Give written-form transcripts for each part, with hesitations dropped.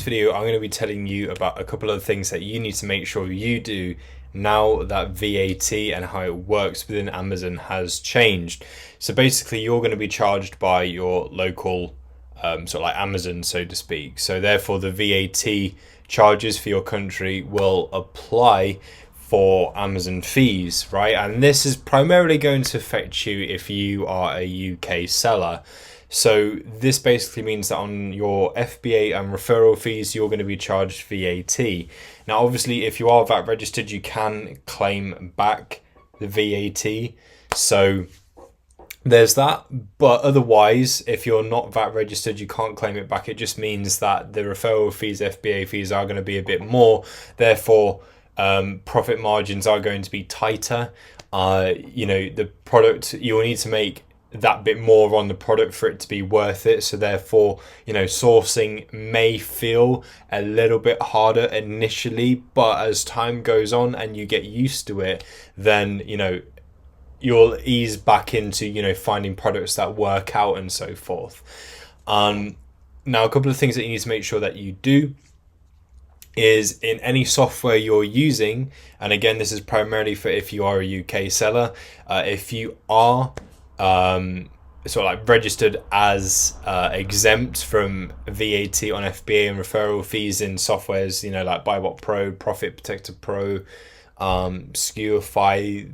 video, I'm going to be telling you about a couple of things that you need to make sure you do now that VAT and how it works within Amazon has changed. So basically, you're going to be charged by your local sort of like Amazon, so to speak. So therefore, the VAT charges for your country will apply for Amazon fees, right? And this is primarily going to affect you if you are a UK seller. So this basically means that on your FBA and referral fees, you're going to be charged VAT. Now, obviously, if you are VAT registered, you can claim back the VAT. So there's that. But otherwise, if you're not VAT registered, you can't claim it back. It just means that the referral fees, FBA fees are going to be a bit more. Therefore, profit margins are going to be tighter. The product, you will need to make that bit more on the product for it to be worth it. So therefore, sourcing may feel a little bit harder initially, but as time goes on and you get used to it, then you'll ease back into finding products that work out and so forth. Now, a couple of things that you need to make sure that you do is in any software you're using, and again, this is primarily for if you are a UK seller, if you are registered as exempt from VAT on FBA and referral fees in softwares, like BuyBot Pro, Profit Protector Pro, Skewify,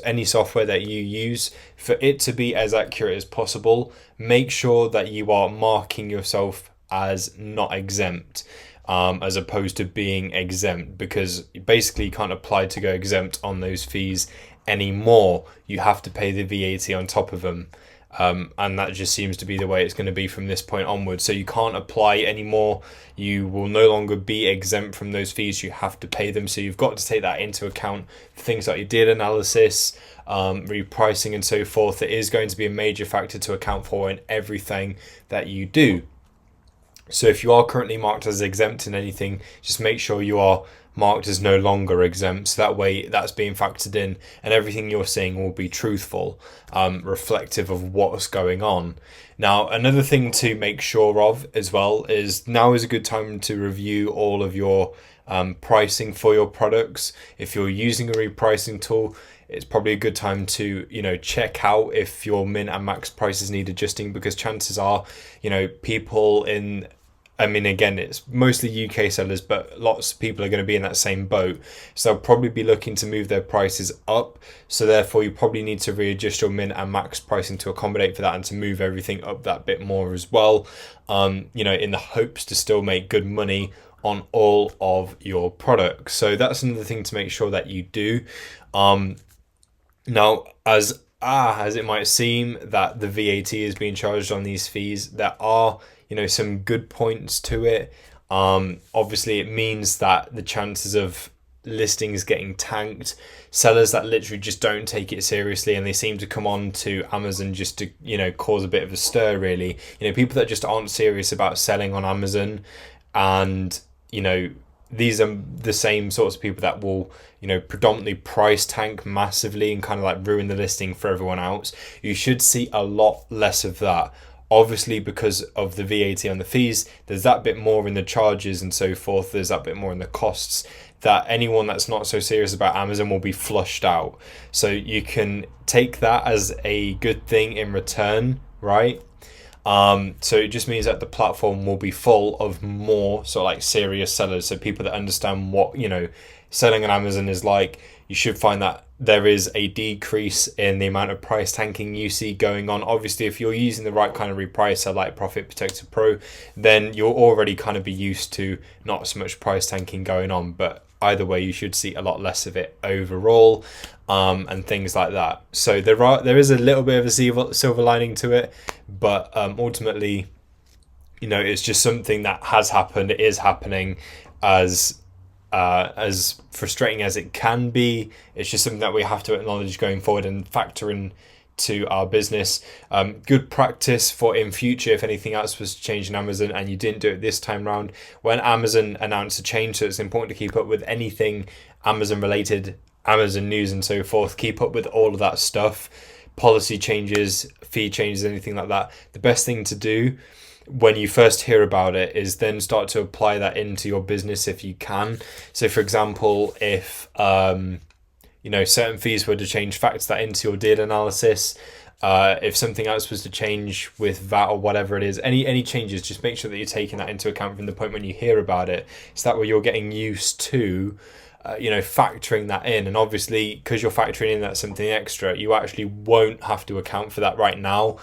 any software that you use, for it to be as accurate as possible, make sure that you are marking yourself as not exempt. As opposed to being exempt, because basically you can't apply to go exempt on those fees anymore. You have to pay the VAT on top of them, and that just seems to be the way it's going to be from this point onwards. So you can't apply anymore. You will no longer be exempt from those fees. You have to pay them. So you've got to take that into account. Things like your deal analysis, repricing and so forth. It is going to be a major factor to account for in everything that you do. So if you are currently marked as exempt in anything, just make sure you are marked as no longer exempt. So that way that's being factored in and everything you're seeing will be truthful, reflective of what's going on. Now, another thing to make sure of as well is now is a good time to review all of your pricing for your products. If you're using a repricing tool, it's probably a good time to check out if your min and max prices need adjusting, because chances are people again, it's mostly UK sellers, but lots of people are going to be in that same boat. So they'll probably be looking to move their prices up. So therefore, you probably need to readjust your min and max pricing to accommodate for that and to move everything up that bit more as well, in the hopes to still make good money on all of your products. So that's another thing to make sure that you do. Now, as it might seem that the VAT is being charged on these fees, there are some good points to it. Obviously, it means that the chances of listings getting tanked, sellers that literally just don't take it seriously and they seem to come on to Amazon just to cause a bit of a stir, really. People that just aren't serious about selling on Amazon, and these are the same sorts of people that will predominantly price tank massively and kind of like ruin the listing for everyone else. You should see a lot less of that. Obviously, because of the VAT on the fees, there's that bit more in the charges and so forth. There's that bit more in the costs that anyone that's not so serious about Amazon will be flushed out. So you can take that as a good thing in return, right? So it just means that the platform will be full of more serious sellers. So people that understand what, selling on Amazon is like. You should find that there is a decrease in the amount of price tanking you see going on. Obviously, if you're using the right kind of repricer like Profit Protector Pro, then you'll already kind of be used to not so much price tanking going on. But either way, you should see a lot less of it overall, and things like that. So there is a little bit of a silver lining to it, but ultimately, it's just something that has happened. It is happening. As frustrating as it can be, it's just something that we have to acknowledge going forward and factor in to our business. Good practice for in future if anything else was to change in Amazon and you didn't do it this time round. When Amazon announced a change, so it's important to keep up with anything Amazon related, Amazon news and so forth. Keep up with all of that stuff, policy changes, fee changes, anything like that. The best thing to do when you first hear about it is then start to apply that into your business if you can. So for example, if certain fees were to change, factor that into your deal analysis. If something else was to change with VAT or whatever it is, any changes, just make sure that you're taking that into account from the point when you hear about it. So that way you're getting used to factoring that in. And obviously, because you're factoring in that something extra, you actually won't have to account for that right now.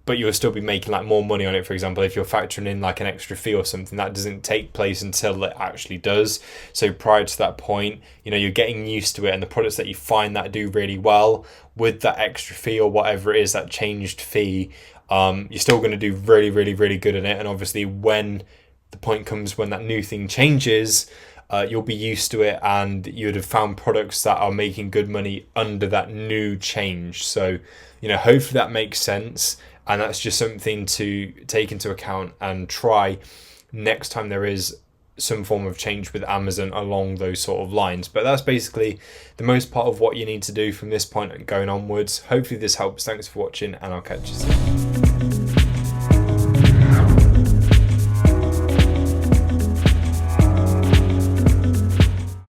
But you'll still be making like more money on it. For example, if you're factoring in like an extra fee or something, that doesn't take place until it actually does. So prior to that point, you're getting used to it, and the products that you find that do really well with that extra fee or whatever it is, that changed fee, you're still going to do really, really, really good in it. And obviously when the point comes when that new thing changes, you'll be used to it, and you would have found products that are making good money under that new change. So, hopefully that makes sense. And that's just something to take into account and try next time there is some form of change with Amazon along those sort of lines. But that's basically the most part of what you need to do from this point going onwards. Hopefully this helps. Thanks for watching, and I'll catch you soon.